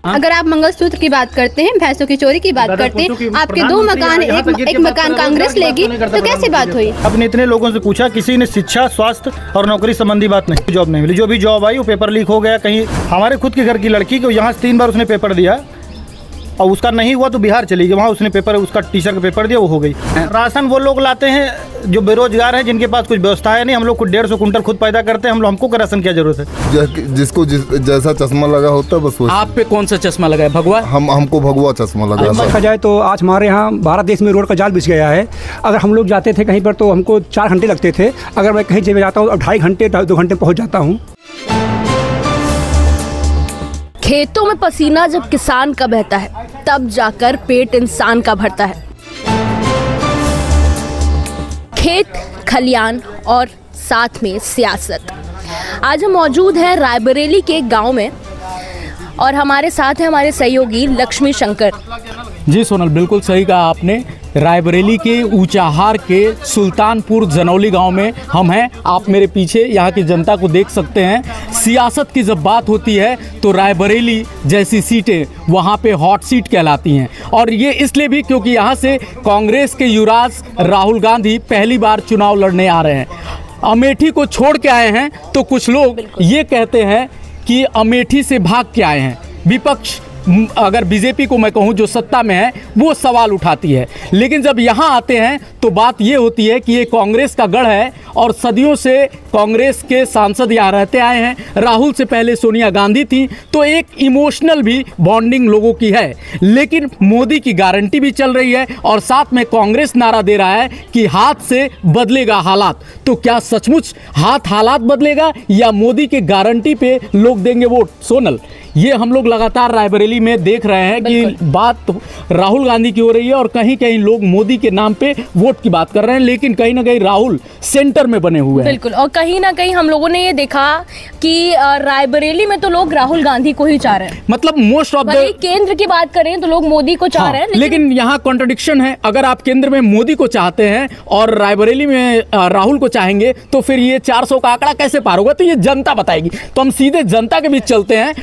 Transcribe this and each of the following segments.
अगर आप मंगलसूत्र की बात करते हैं, भैंसों की चोरी की बात करते हैं, आपके 2 मकान, एक मकान कांग्रेस लेगी, तो कैसी बात हुई? आपने इतने लोगों से पूछा, किसी ने शिक्षा, स्वास्थ्य और नौकरी संबंधी बात नहीं, जॉब नहीं मिली। जो भी जॉब आई वो पेपर लीक हो गया। कहीं हमारे खुद के घर की लड़की को यहाँ से 3 बार उसने पेपर दिया और उसका नहीं हुआ तो बिहार चली गई, वहाँ उसने पेपर, उसका टीचर का पेपर दिया, वो हो गई। राशन वो लोग लाते हैं जो बेरोजगार हैं, जिनके पास कुछ व्यवस्था है नहीं। हम लोग कुछ 150 कुंटल खुद पैदा करते हैं, हमको का राशन क्या जरूरत है? जिसको जैसा चश्मा लगा होता है बस वो। आप पे कौन सा चश्मा लगा है? भगवा? हमको भगवा चश्मा लगा। देखा जाए तो आज हमारे यहाँ भारत देश में रोड का जाल बिछ गया है। अगर हम लोग जाते थे कहीं पर तो हमको 4 घंटे लगते थे, अगर मैं कहीं जगह जाता हूँ 2.5 घंटे 2 घंटे पहुँच जाता हूँ। खेतों में पसीना जब किसान का बहता है, तब जाकर पेट इंसान का भरता है। खेत, खलियान और साथ में सियासत। आज हम मौजूद हैं रायबरेली के गांव में और हमारे साथ हैं हमारे सहयोगी लक्ष्मी शंकर। जी सोनल, बिल्कुल सही कहा आपने। रायबरेली के ऊंचाहार के सुल्तानपुर जनौली गांव में हम हैं। आप मेरे पीछे यहाँ की जनता को देख सकते हैं। सियासत की जब बात होती है तो रायबरेली जैसी सीटें वहाँ पे हॉट सीट कहलाती हैं, और ये इसलिए भी क्योंकि यहाँ से कांग्रेस के युवराज राहुल गांधी पहली बार चुनाव लड़ने आ रहे हैं। अमेठी को छोड़ के आए हैं तो कुछ लोग ये कहते हैं कि अमेठी से भाग के आए हैं। विपक्ष, अगर बीजेपी को मैं कहूं जो सत्ता में है, वो सवाल उठाती है, लेकिन जब यहां आते हैं तो बात ये होती है कि ये कांग्रेस का गढ़ है और सदियों से कांग्रेस के सांसद यहाँ रहते आए हैं। राहुल से पहले सोनिया गांधी थी, तो एक इमोशनल भी बॉन्डिंग लोगों की है। लेकिन मोदी की गारंटी भी चल रही है और साथ में कांग्रेस नारा दे रहा है कि हाथ से बदलेगा हालात। तो क्या सचमुच हालात बदलेगा या मोदी के गारंटी पे लोग देंगे वोट? सोनल, ये हम लोग लगातार रायबरेली में देख रहे हैं कि बात राहुल गांधी की हो रही है और कहीं कहीं लोग मोदी के नाम पे वोट की बात कर रहे हैं, लेकिन कहीं ना कहीं राहुल सेंटर में बने हुए हैं। बिल्कुल, और कहीं ना कहीं हम लोगों ने ये देखा कि रायबरेली में तो लोग राहुल गांधी को ही चाह रहे हैं। मतलब मोस्ट ऑफ द केंद्र की बात करें तो लोग मोदी को चाह रहे हैं, लेकिन यहाँ कॉन्ट्रडिक्शन है। अगर आप केंद्र में मोदी को चाहते हैं और रायबरेली में राहुल को चाहेंगे तो फिर ये 400 का आंकड़ा कैसे पार होगा? तो ये जनता बताएगी। तो हम सीधे जनता के बीच चलते हैं।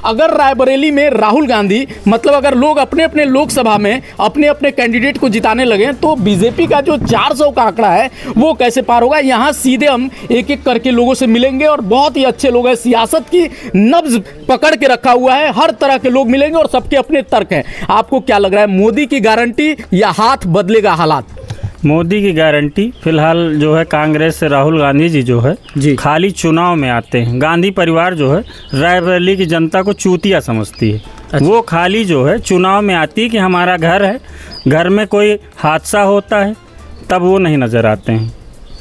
अगर रायबरेली में राहुल गांधी, मतलब अगर लोग अपने अपने लोकसभा में अपने अपने कैंडिडेट को जिताने लगे तो बीजेपी का जो 400 का आंकड़ा है वो कैसे पार होगा? यहाँ सीधे हम एक एक करके लोगों से मिलेंगे और बहुत ही अच्छे लोग हैं। सियासत की नब्ज पकड़ के रखा हुआ है, हर तरह के लोग मिलेंगे और सबके अपने तर्क हैं। आपको क्या लग रहा है, मोदी की गारंटी या हाथ बदलेगा हालात? मोदी की गारंटी। फिलहाल जो है कांग्रेस से राहुल गांधी जी जो है जी खाली चुनाव में आते हैं। गांधी परिवार जो है रायबरेली की जनता को चूतिया समझती है। अच्छा। वो खाली जो है चुनाव में आती है कि हमारा घर है, घर में कोई हादसा होता है तब वो नहीं नज़र आते हैं।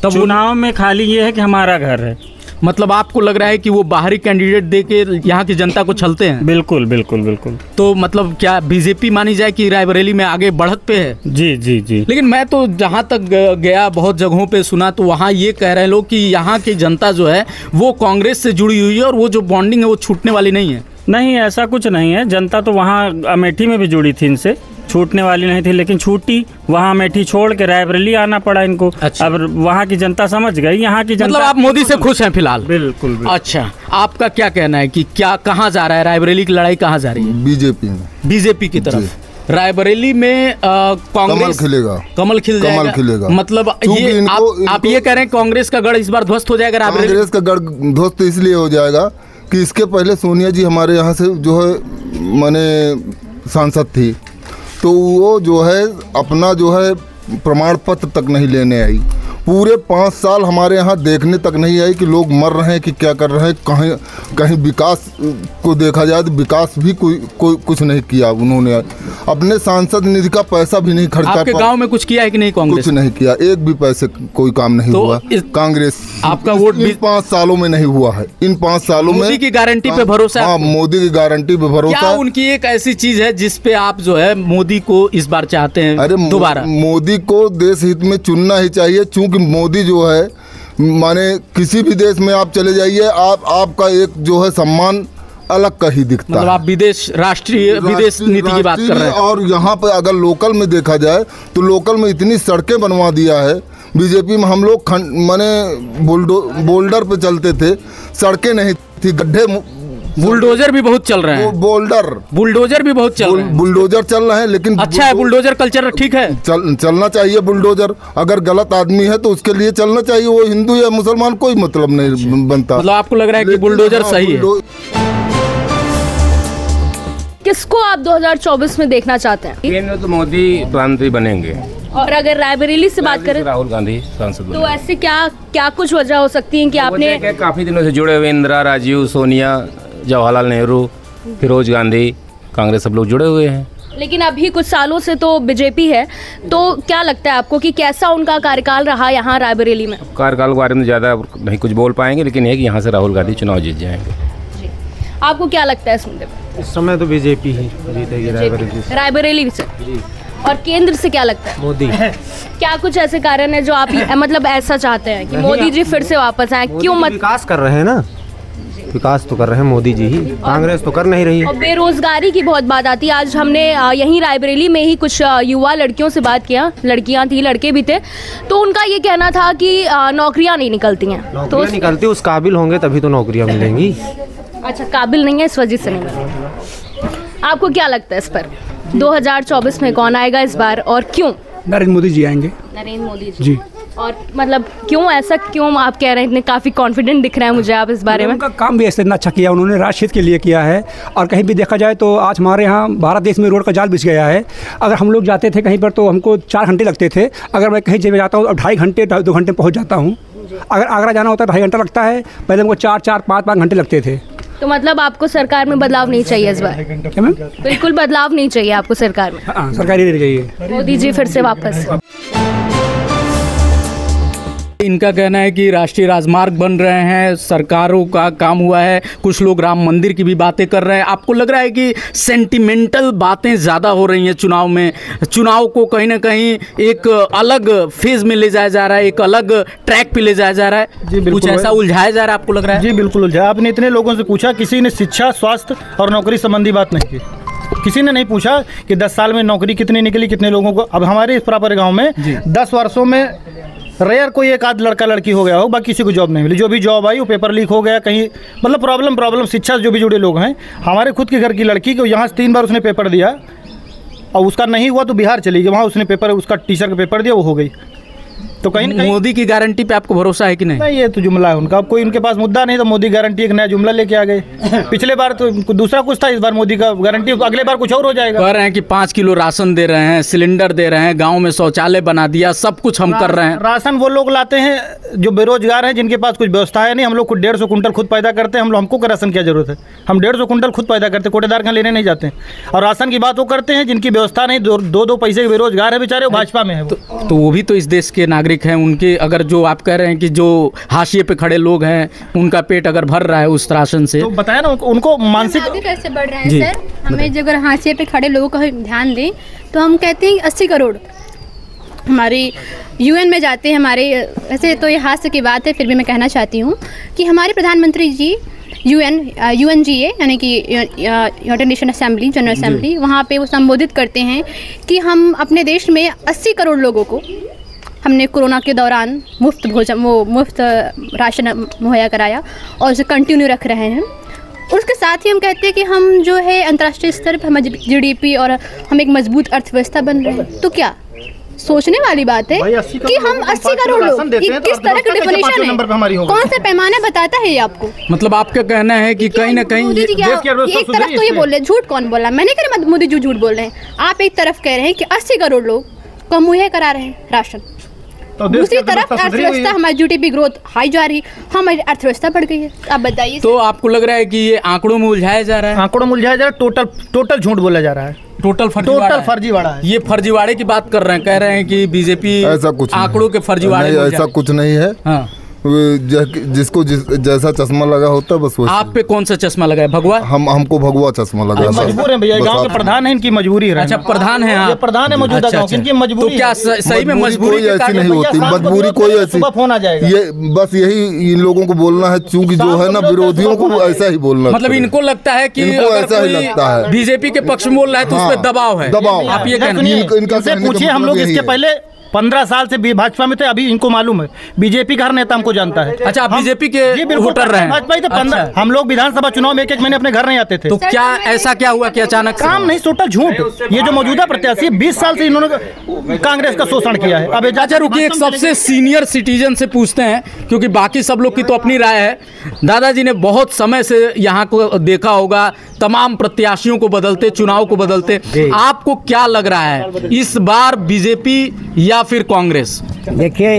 तब चुनाव में खाली ये है कि हमारा घर है। मतलब आपको लग रहा है कि वो बाहरी कैंडिडेट दे के यहाँ की जनता को छलते हैं? बिल्कुल बिल्कुल बिल्कुल। तो मतलब क्या बीजेपी मानी जाए कि रायबरेली में आगे बढ़त पे है? जी जी जी। लेकिन मैं तो जहाँ तक गया, बहुत जगहों पे सुना, तो वहाँ ये कह रहे हैं लोग कि यहाँ की जनता जो है वो कांग्रेस से जुड़ी हुई है और वो जो बॉन्डिंग है वो छूटने वाली नहीं है। नहीं, ऐसा कुछ नहीं है। जनता तो वहाँ अमेठी में भी जुड़ी थी, इनसे छूटने वाली नहीं थी, लेकिन छूटी। वहाँ अमेठी छोड़ के रायबरेली आना पड़ा इनको। अच्छा। अब वहाँ की जनता समझ गई, यहाँ की जनता। मतलब आप मोदी से खुश हैं फिलहाल? बिल्कुल, बिल्कुल। अच्छा, आपका क्या कहना है कि क्या, कहाँ जा रहा है रायबरेली की लड़ाई, कहाँ जा रही है? बीजेपी में, बीजेपी की तरफ। रायबरेली में कांग्रेस कमल खिलेगा, कमल खिलेगा। मतलब ये आप ये कह रहे हैं कांग्रेस का गढ़ इस बार ध्वस्त हो जाएगा? कांग्रेस का गढ़ ध्वस्त इसलिए हो जाएगा कि इसके पहले सोनिया जी हमारे यहाँ से जो है माने सांसद थी, तो वो जो है अपना जो है प्रमाण पत्र तक नहीं लेने आई। पूरे 5 साल हमारे यहाँ देखने तक नहीं आई कि लोग मर रहे हैं कि क्या कर रहे हैं। कहीं विकास को देखा जाए तो विकास भी कोई कुछ नहीं किया उन्होंने। अपने सांसद निधि का पैसा भी नहीं खर्चा। आपके गांव में कुछ किया है कि नहीं कांग्रेस? कुछ नहीं किया, एक भी पैसे कोई काम नहीं हुआ। कांग्रेस आपका वोट भी 5 सालों में नहीं हुआ है। इन 5 सालों में मोदी की गारंटी पे भरोसा? हाँ, मोदी की गारंटी पे भरोसा। क्या उनकी एक ऐसी चीज है जिसपे आप जो है मोदी को इस बार चाहते हैं? अरे दोबारा मोदी को देश हित में चुनना ही चाहिए, चूंकि मोदी जो है माने किसी भी देश में आप चले जाइए, आपका एक जो है सम्मान अलग का ही दिखता है। मतलब आप राष्ट्रीय विदेश नीति की बात कर रहे हैं। और यहाँ पे अगर लोकल में देखा जाए तो लोकल में इतनी सड़कें बनवा दिया है बीजेपी में। हम लोग माने बोल्डर पे चलते थे, सड़कें नहीं थी, गड्ढे बुलडोजर भी बहुत चल रहे हैं, बुलडोजर भी बहुत चल रहे हैं, बुलडोजर चल रहे हैं, लेकिन अच्छा है बुलडोजर कल्चर, ठीक है, चलना चाहिए बुलडोजर। अगर गलत आदमी है तो उसके लिए चलना चाहिए, वो हिंदू या मुसलमान कोई मतलब नहीं बनता। मतलब आपको लग रहा है कि बुलडोजर सही है। किसको आप 2024 में देखना चाहते हैं? केंद्र में तो मोदी प्रधानमंत्री बनेंगे, और अगर रायबरेली से बात करें राहुल गांधी सांसद तो ऐसे क्या कुछ वजह हो सकती है कि आपने काफी दिनों से जुड़े हुए इंदिरा, राजीव, सोनिया, जवाहरलाल नेहरू, फिरोज गांधी, कांग्रेस, सब लोग जुड़े हुए हैं। लेकिन अभी कुछ सालों से तो बीजेपी है, तो क्या लगता है आपको कि कैसा उनका कार्यकाल रहा यहाँ रायबरेली में? कार्यकाल के बारे में ज़्यादा नहीं कुछ बोल पाएंगे, लेकिन ये कि यहाँ से राहुल गांधी चुनाव जीत जाएंगे। आपको क्या लगता है इस मुद्दे पर? इस समय तो बीजेपी ही जीतेगी रायबरेली से। और केंद्र से क्या लगता है? मोदी। क्या कुछ ऐसे कारण है जो आप मतलब ऐसा चाहते हैं कि मोदी जी फिर से वापस आए? क्यों? विकास कर रहे हैं ना, विकास तो कर रहे हैं मोदी जी ही, कांग्रेस तो कर नहीं रही है। और बेरोजगारी की बहुत बात आती है। आज हमने यहीं रायबरेली में ही कुछ युवा लड़कियों से बात किया, लड़कियां थी, लड़के भी थे, तो उनका ये कहना था कि नौकरियां नहीं निकलती हैं। तो निकलती, उस काबिल होंगे तभी तो नौकरियां मिलेंगी। अच्छा, काबिल नहीं है इस वजह से नहीं मिलेगी। आपको क्या लगता है इस पर 2024 में कौन आएगा इस बार और क्यों? नरेंद्र मोदी जी आएंगे। नरेंद्र मोदी जी। और मतलब क्यों, ऐसा क्यों आप कह रहे हैं? इतने काफ़ी कॉन्फिडेंट दिख रहे हैं मुझे आप इस बारे में। उनका काम भी ऐसे इतना अच्छा किया, उन्होंने राष्ट्र हित के लिए किया है। और कहीं भी देखा जाए तो आज हमारे यहाँ भारत देश में रोड का जाल बिछ गया है। अगर हम लोग जाते थे कहीं पर तो हमको 4 घंटे लगते थे, अगर मैं कहीं जगह जाता हूँ अब 2.5 घंटे 2 घंटे पहुँच जाता हूँ। अगर आगरा जाना होता है 2.5 घंटा लगता है, पहले हमको 4-4, 5-5 घंटे लगते थे। तो मतलब आपको सरकार में बदलाव नहीं चाहिए इस बार? बिल्कुल बदलाव नहीं चाहिए आपको सरकार में? हाँ, सरकार ही नहीं चाहिए, मोदी जी फिर से वापस। इनका कहना है कि राष्ट्रीय राजमार्ग बन रहे हैं, सरकारों का काम हुआ है, कुछ लोग राम मंदिर की भी बातें कर रहे हैं। आपको लग रहा है कि सेंटिमेंटल बातें ज़्यादा हो रही हैं चुनाव में? चुनाव को कहीं ना कहीं एक अलग फेज में ले जाया जा रहा है, एक अलग ट्रैक पे ले जाया जा रहा है? जी बिल्कुल, कुछ ऐसा उलझाया जा रहा है आपको लग रहा है? जी बिल्कुल उलझाया। आपने इतने लोगों से पूछा, किसी ने शिक्षा, स्वास्थ्य और नौकरी संबंधी बात नहीं की। किसी ने नहीं पूछा कि 10 साल में नौकरी कितनी निकली, कितने लोगों को। अब हमारे इस प्रॉपर गाँव में 10 वर्षों में रेयर कोई एक आध लड़का लड़की हो गया हो, बाकी किसी को जॉब नहीं मिली। जो भी जॉब आई वो पेपर लीक हो गया कहीं, मतलब प्रॉब्लम शिक्षा से जो भी जुड़े लोग हैं। हमारे खुद के घर की लड़की को यहाँ से 3 बार उसने पेपर दिया और उसका नहीं हुआ तो बिहार चली गई, वहाँ उसने पेपर, उसका टीचर का पेपर दिया, वो हो गई। तो कहीं मोदी की गारंटी पे आपको भरोसा है कि नहीं? नहीं, ये तो जुमला है उनका। अब कोई उनके पास मुद्दा नहीं तो मोदी गारंटी एक नया जुमला लेके आ गए। पिछले बार तो दूसरा कुछ था, इस बार मोदी का गारंटी, अगले बार कुछ और हो जाएगा। कह रहे हैं कि 5 किलो राशन दे रहे हैं, सिलेंडर दे रहे हैं, गांव में शौचालय बना दिया, सब कुछ हम कर रहे हैं। राशन वो लोग लाते हैं जो बेरोजगार हैं, जिनके पास कुछ व्यवस्था है नहीं। हम लोग खुद 150 कुंटल खुद पैदा करते हैं। हमको राशन क्या जरूरत है? हम 150 कुंटल खुद पैदा करते हैं, कोटेदार का लेने नहीं जाते हैं। और राशन की बात वो करते हैं जिनकी व्यवस्था नहीं, 2 पैसे के बेरोजगार है बेचारे, वो भाजपा में है। तो वो भी तो इस देश के नागरिक हैं। उनके अगर जो आप कह रहे हैं कि जो हाशिए पे खड़े लोग हैं उनका पेट अगर भर रहा है उस राशन से, तो बताया ना उनको मानसिक कैसे बढ़ रहे हैं सर। हमें जो अगर हाशिए पे खड़े लोगों का ध्यान दें तो हम कहते हैं 80 करोड़ हमारी यूएन में जाते हैं हमारे। वैसे तो ये हास्य की बात है, फिर भी मैं कहना चाहती हूँ कि हमारे प्रधानमंत्री जी UNGA यानी कि United nation assembly, general assembly, वहाँ पे वो संबोधित करते हैं कि हम अपने देश में 80 करोड़ लोगों को हमने कोरोना के दौरान मुफ्त भोजन, वो मुफ्त राशन मुहैया कराया और उसे कंटिन्यू रख रहे हैं। उसके साथ ही हम कहते हैं कि हम जो है अंतर्राष्ट्रीय स्तर पर हम GDP और हम एक मजबूत अर्थव्यवस्था बन रहे हैं। तो क्या सोचने वाली बात है कि हम 80 करोड़ लोग, किस तरह की डेफिनेशन है, कौन सा पैमाना बताता है ये आपको? मतलब आपका कहना है कि कहीं ना कहीं एक तरफ तो ये बोल रहे हैं, झूठ कौन बोल रहा है? मैंने कह रहा मोदी जी झूठ बोल रहे हैं। आप एक तरफ कह रहे हैं कि 80 करोड़ लोग को मुहैया करा रहे हैं राशन, दूसरी तरफ अर्थव्यवस्था हमारी GDP ग्रोथ हाई जा रही, हमारी अर्थव्यवस्था बढ़ गई है। आप बताइए। तो आपको लग रहा है कि ये आंकड़ों में उलझाया जा रहा है? आंकड़ों में उलझाया जा रहा है, टोटल झूठ बोला जा रहा है, टोटल फर्जीवाड़ा है। ये फर्जीवाड़े की बात कर रहे हैं, कह रहे हैं कि बीजेपी ऐसा कुछ आंकड़ों के फर्जीवाड़े। ऐसा कुछ नहीं है। हाँ। जिसको जैसा चश्मा लगा होता है बस वो। आप पे कौन सा चश्मा लगा है? भगवा? हमको भगवा चश्मा लगा है। मजबूर है भैया, गांव के प्रधान है, इनकी मजबूरी है। अच्छा, प्रधान है। ये प्रधान है मौजूदा गांव, इनकी मजबूरी। तो क्या सही में मजबूरी ऐसी नहीं होती? मजबूरी कोई ऐसी, फोन आ जाएगा। ये बस यही इन लोगों को बोलना है, चूंकि जो है ना विरोधियों को ऐसा ही बोलना। मतलब इनको लगता है कि ऐसा ही लगता है बीजेपी के पक्ष में बोल रहा है तो उस पर दबाव है। दबाव आप ये इनसे पूछिए, हम लोग इसके पहले 15 साल से भाजपा में थे, अभी इनको मालूम है। बीजेपी का हर नेता हमको जानता है। अच्छा, आप बीजेपी के वोटर रहे हैं? भाजपा ही तो 15 हम लोग विधानसभा चुनाव में एक महीने अपने घर नहीं आते थे। तो क्या ऐसा क्या हुआ कि अचानक काम नहीं, टोटल झूठ। ये जो मौजूदा प्रत्याशी 20 साल से इन्होंने कांग्रेस का शोषण किया है। अब अच्छा रुकिए, एक सबसे सीनियर सिटीजन से पूछते हैं, क्योंकि बाकी सब लोग की तो अपनी राय है। दादाजी ने बहुत समय से यहाँ को देखा होगा, तमाम प्रत्याशियों को बदलते, चुनाव को बदलते, आपको क्या लग रहा है इस बार बीजेपी या फिर कांग्रेस? देखिए,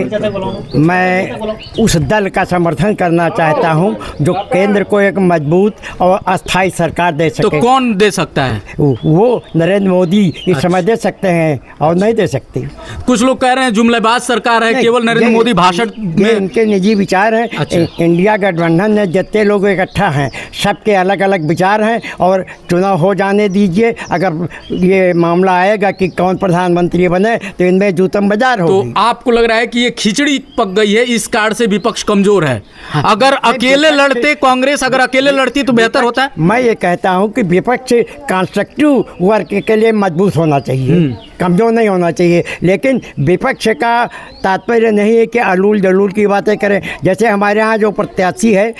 मैं उस दल का समर्थन करना चाहता हूं जो केंद्र को एक मजबूत और अस्थायी सरकार दे सके। तो कौन दे सकता है? वो नरेंद्र मोदी इस समय दे सकते हैं और नहीं दे सकते। कुछ लोग कह रहे हैं जुमलेबाज सरकार है, केवल नरेंद्र मोदी भाषण में। इनके निजी विचार हैं। अच्छा। इंडिया गठबंधन में जितने लोग इकट्ठा हैं, सबके अलग अलग विचार हैं और चुनाव हो जाने दीजिए। अगर ये मामला आएगा कि कौन प्रधानमंत्री बने तो इनमें जूतम बाजार हो। तो आपको लग रहा है कि ये खिचड़ी पक गई है, इस कार्ड से विपक्ष कमजोर है? अगर अकेले लड़ते कांग्रेस, अगर अकेले लड़ती तो बेहतर होता है। मैं ये कहता हूँ कि विपक्ष कंस्ट्रक्टिव वर्क के लिए मजबूत होना चाहिए, कमजोर नहीं होना चाहिए। लेकिन विपक्ष का तात्पर्य नहीं है कि अलूल जलूल की बातें करें। जैसे हमारे यहाँ जो प्रत्याशी है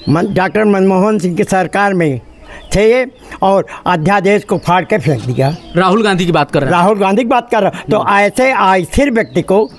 डॉक्टर मनमोहन सिंह की सरकार में थे और अध्यादेश को फाड़ के फेंक दिया। राहुल गांधी की बात कर रहे हैं? राहुल गांधी की बात कर रहा हूँ। तो ऐसे अस्थिर व्यक्ति को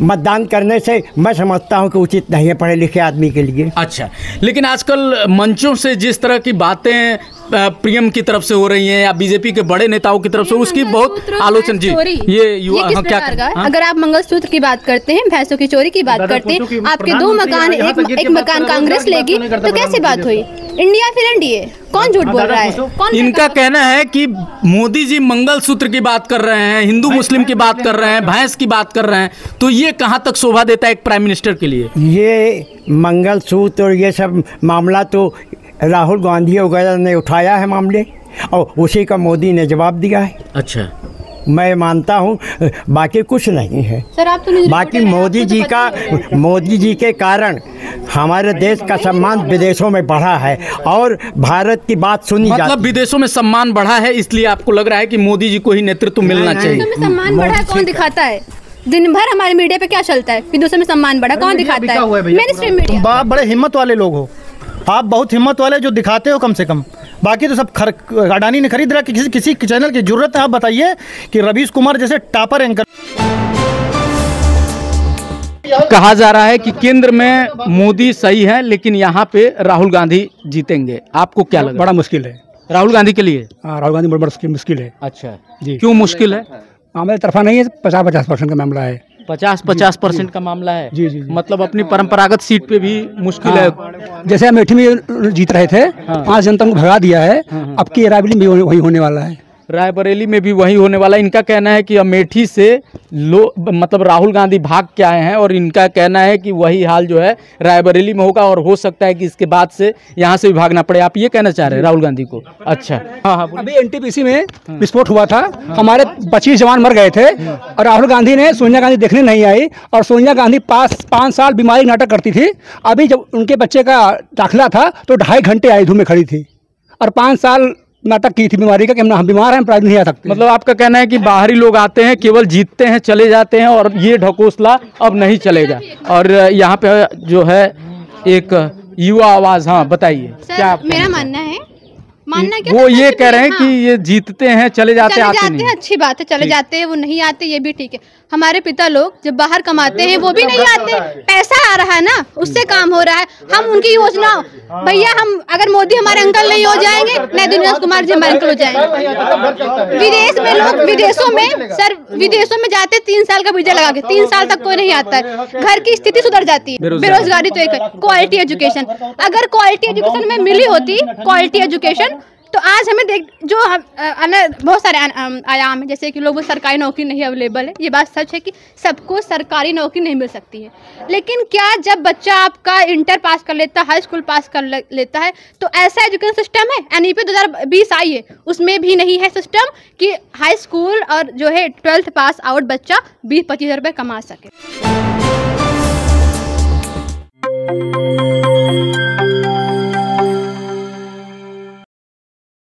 मतदान करने से मैं समझता हूं कि उचित नहीं है पढ़े लिखे आदमी के लिए। अच्छा, लेकिन आजकल मंचों से जिस तरह की बातें पीएम की तरफ से हो रही हैं या बीजेपी के बड़े नेताओं की तरफ से, उसकी बहुत आलोचना। जी, ये युवा क्या अगर आप मंगलसूत्र की बात करते हैं, भैंसों की चोरी की बात करते हैं, आपके 2 मकान, एक मकान कांग्रेस लेगी, तो कैसी बात हुई? इंडिया फिर एनडीए, कौन झूठ बोल रहा है? इनका कहना है कि मोदी जी मंगलसूत्र की बात कर रहे हैं, हिंदू मुस्लिम की बात कर रहे हैं, भैंस की बात कर रहे हैं, तो ये कहाँ तक शोभा देता है एक प्राइम मिनिस्टर के लिए? ये मंगलसूत्र और ये सब मामला तो राहुल गांधी वगैरह ने उठाया है मामले, और उसी का मोदी ने जवाब दिया है। अच्छा, मैं मानता हूँ, बाकी कुछ नहीं है सर। आप तो बाकी मोदी जी के कारण हमारे देश का सम्मान विदेशों में बढ़ा है और भारत की बात सुनी जाती है। मतलब विदेशों में सम्मान बढ़ा है, इसलिए आपको लग रहा है कि मोदी जी को ही नेतृत्व मिलना चाहिए? सम्मान बढ़ा है, कौन दिखाता है? दिन भर हमारे मीडिया पे क्या चलता है? विदेशों में सम्मान बढ़ा, कौन दिखाता है? Main stream media. आप बड़े हिम्मत वाले लोग हो, आप बहुत हिम्मत वाले जो दिखाते हो कम से कम। बाकी तो सब अडानी ने खरीद रहा। किसी चैनल की जरूरत है? आप बताइए कि रवीश कुमार जैसे टॉपर एंकर। कहा जा रहा है कि केंद्र में मोदी सही है, लेकिन यहाँ पे राहुल गांधी जीतेंगे। आपको क्या लगता है? बड़ा मुश्किल है राहुल गांधी के लिए। राहुल गांधी बड़ा मुश्किल है। अच्छा जी, क्यों मुश्किल है? हमारे तरफा नहीं है, 50-50% का मामला है। 50% का मामला है। जी जी। मतलब अपनी परंपरागत सीट पे भी मुश्किल है। जैसे अमेठी में जीत रहे थे, 5 जनता को भगा दिया है, अब की रायबरेली में वही होने वाला है। रायबरेली में भी वही होने वाला है। इनका कहना है कि अमेठी से मतलब राहुल गांधी भाग के आए हैं और इनका कहना है कि वही हाल जो है रायबरेली में होगा और हो सकता है कि इसके बाद से यहाँ से भी भागना पड़े। आप ये कहना चाह रहे हैं राहुल गांधी को? अच्छा, हाँ। अभी एनटीपीसी में विस्फोट हुआ था, हमारे 25 जवान मर गए थे और राहुल गांधी ने सोनिया गांधी देखने नहीं आई और सोनिया गांधी 5 साल बीमारी नाटक करती थी। अभी जब उनके बच्चे का दाखिला था तो 2.5 घंटे आई धूप में खड़ी थी और 5 साल नाटक की थी बीमारी का कि हम बीमार हैं, प्राइवेट नहीं आ सकते। मतलब आपका कहना है कि बाहरी लोग आते हैं, केवल जीतते हैं, चले जाते हैं और ये ढकोसला अब नहीं चलेगा। और यहाँ पे जो है एक युवा आवाज, हाँ बताइए क्या? मेरा मानना है क्या? वो ये कह रहे हैं कि ये जीतते हैं, चले जाते हैं। अच्छी बात है, चले जाते हैं, वो नहीं आते, ये भी ठीक है। हमारे पिता लोग जब बाहर कमाते हैं वो भी नहीं आते, पैसा आ रहा है ना, उससे काम हो रहा है। हम उनकी योजना, भैया हम अगर मोदी हमारे अंकल नहीं हो जाएंगे, नहीं दिनेश कुमार जी हमारे अंकल हो जाएंगे। विदेश में लोग, विदेशों में जाते 3 साल का वीजा लगा के, 3 साल तक कोई नहीं आता है, घर की स्थिति सुधर जाती है। बेरोजगारी तो एक है। क्वालिटी एजुकेशन, अगर क्वालिटी एजुकेशन में मिली होती क्वालिटी एजुकेशन, तो आज हमें बहुत सारे आयाम है, जैसे कि लोगों को सरकारी नौकरी नहीं अवेलेबल है। ये बात सच है कि सबको सरकारी नौकरी नहीं मिल सकती है, लेकिन क्या जब बच्चा आपका इंटर पास कर लेता है, हाई स्कूल पास कर लेता है, तो ऐसा एजुकेशन सिस्टम है? एनईपी 2020 आई है, उसमें भी नहीं है सिस्टम कि हाई स्कूल और जो है 12th पास आउट बच्चा 20-25 हज़ार रुपये कमा सके।